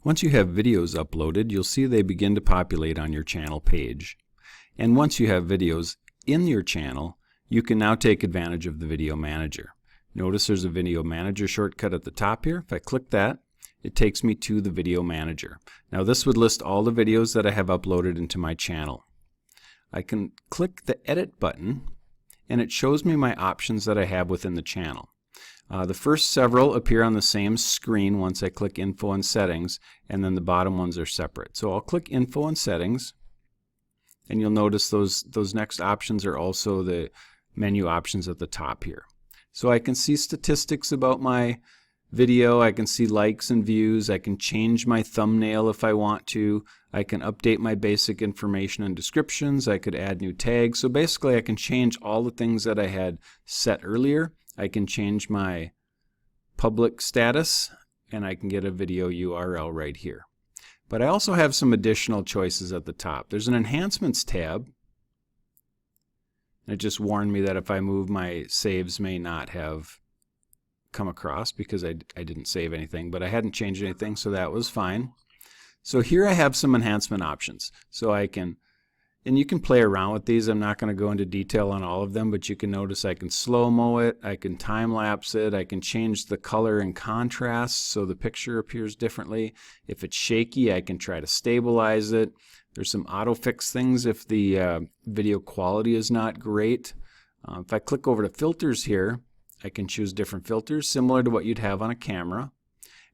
Once you have videos uploaded, you'll see they begin to populate on your channel page. And once you have videos in your channel, you can now take advantage of the Video Manager. Notice there's a Video Manager shortcut at the top here. If I click that, it takes me to the Video Manager. Now this would list all the videos that I have uploaded into my channel. I can click the Edit button and it shows me my options that I have within the channel. The first several appear on the same screen once I click Info and Settings, and then the bottom ones are separate. So I'll click Info and Settings, and you'll notice those next options are also the menu options at the top here. So I can see statistics about my video, I can see likes and views, I can change my thumbnail if I want to, I can update my basic information and descriptions, I could add new tags. So basically I can change all the things that I had set earlier. I can change my public status, and I can get a video URL right here. But I also have some additional choices at the top. There's an Enhancements tab. It just warned me that if I move, my saves may not have come across because I didn't save anything, but I hadn't changed anything, so that was fine. So here I have some enhancement options. So I can, and you can play around with these. I'm not going to go into detail on all of them, but you can notice I can slow-mo it, I can time-lapse it, I can change the color and contrast so the picture appears differently. If it's shaky, I can try to stabilize it. There's some auto-fix things if the video quality is not great. If I click over to Filters here, I can choose different filters similar to what you'd have on a camera.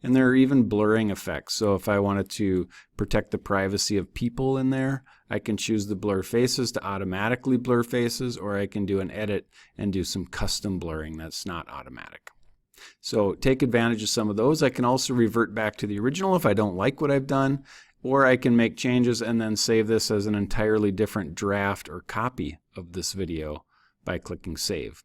And there are even blurring effects. So if I wanted to protect the privacy of people in there, I can choose the blur faces to automatically blur faces, or I can do an edit and do some custom blurring that's not automatic. So take advantage of some of those. I can also revert back to the original if I don't like what I've done, or I can make changes and then save this as an entirely different draft or copy of this video by clicking Save.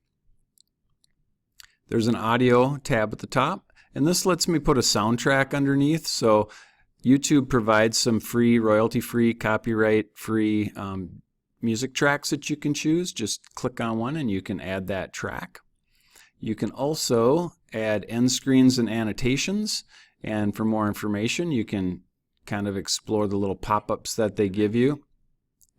There's an audio tab at the top. And this lets me put a soundtrack underneath. So YouTube provides some free, royalty-free, copyright-free music tracks that you can choose. Just click on one and you can add that track. You can also add end screens and annotations. And for more information, you can kind of explore the little pop-ups that they give you.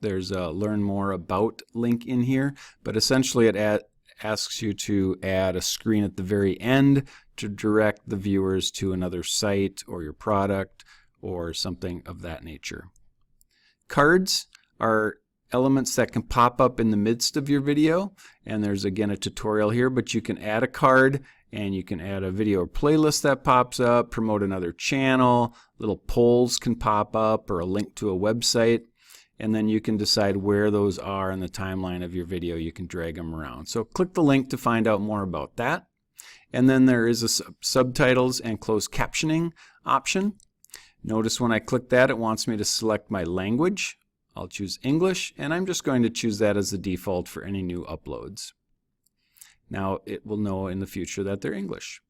There's a Learn More About link in here, but essentially it asks you to add a screen at the very end to direct the viewers to another site or your product or something of that nature. Cards are elements that can pop up in the midst of your video, and there's again a tutorial here, but you can add a card and you can add a video or playlist that pops up, promote another channel, little polls can pop up, or a link to a website. And then you can decide where those are in the timeline of your video. You can drag them around. So click the link to find out more about that. And then there is a subtitles and closed captioning option. Notice when I click that, it wants me to select my language. I'll choose English, and I'm just going to choose that as the default for any new uploads. Now it will know in the future that they're English.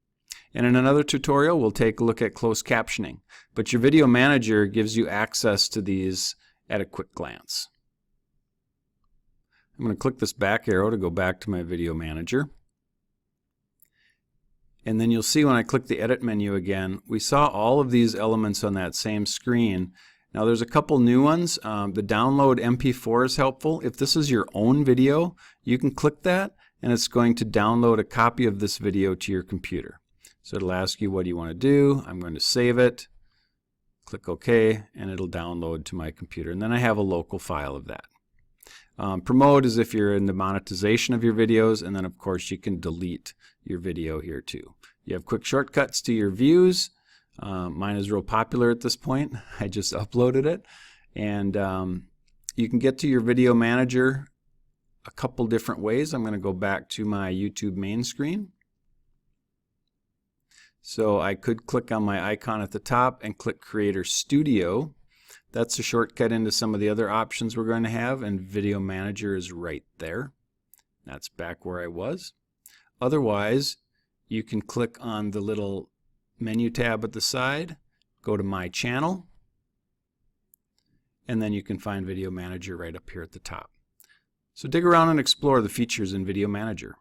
And in another tutorial, we'll take a look at closed captioning. But your Video Manager gives you access to these at a quick glance. I'm going to click this back arrow to go back to my Video Manager. And then you'll see when I click the Edit menu again, we saw all of these elements on that same screen. Now there's a couple new ones. The download MP4 is helpful. If this is your own video, you can click that and it's going to download a copy of this video to your computer. So it'll ask you what do you want to do. I'm going to save it. Click OK, and it'll download to my computer. And then I have a local file of that. Promote is if you're in the monetization of your videos, and then of course you can delete your video here too. You have quick shortcuts to your views. Mine is real popular at this point. I just uploaded it. And you can get to your Video Manager a couple different ways. I'm going to go back to my YouTube main screen. So I could click on my icon at the top and click Creator Studio. That's a shortcut into some of the other options we're going to have, and Video Manager is right there. That's back where I was. Otherwise, you can click on the little menu tab at the side, go to My Channel, and then you can find Video Manager right up here at the top. So dig around and explore the features in Video Manager.